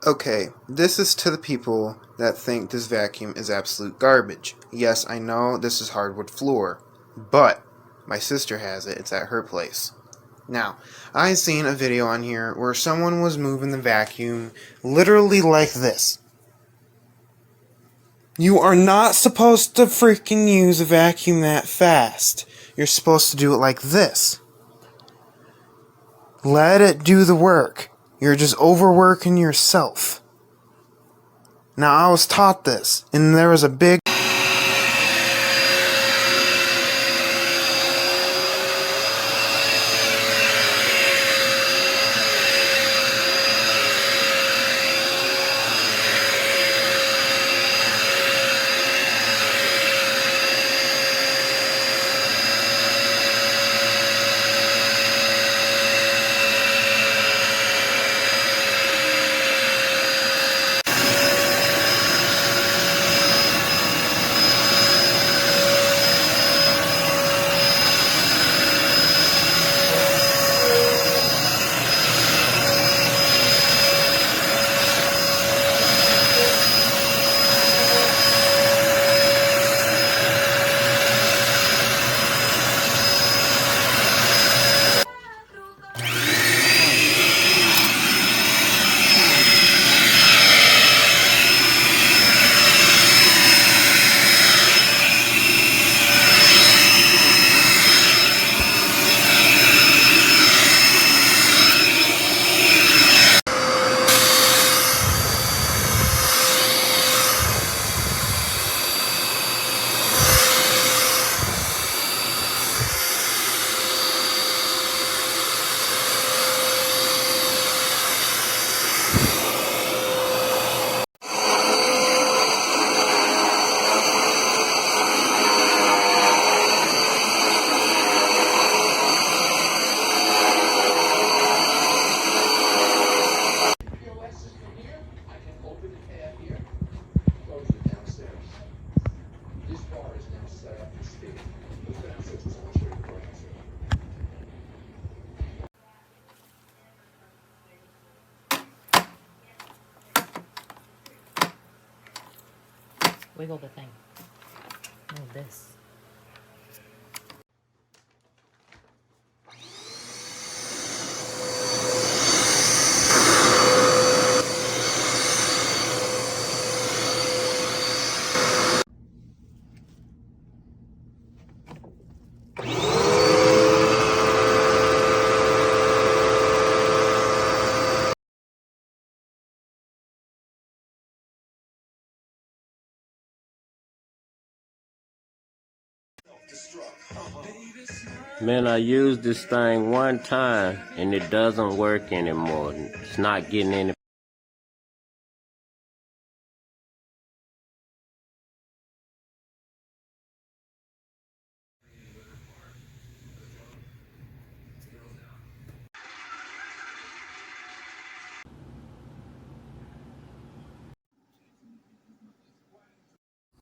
Okay, this is to the people that think this vacuum is absolute garbage. Yes, I know this is hardwood floor, but my sister has it. It's at her place. Now, I seen a video on here where someone was moving the vacuum literally like this. You are not supposed to freaking use a vacuum that fast. You're supposed to do it like this. Let it do the work. You're just overworking yourself. Now, I was taught this, and there was a big Wiggle the thing. Move this. Man, I used this thing one time and it doesn't work anymore. It's not getting any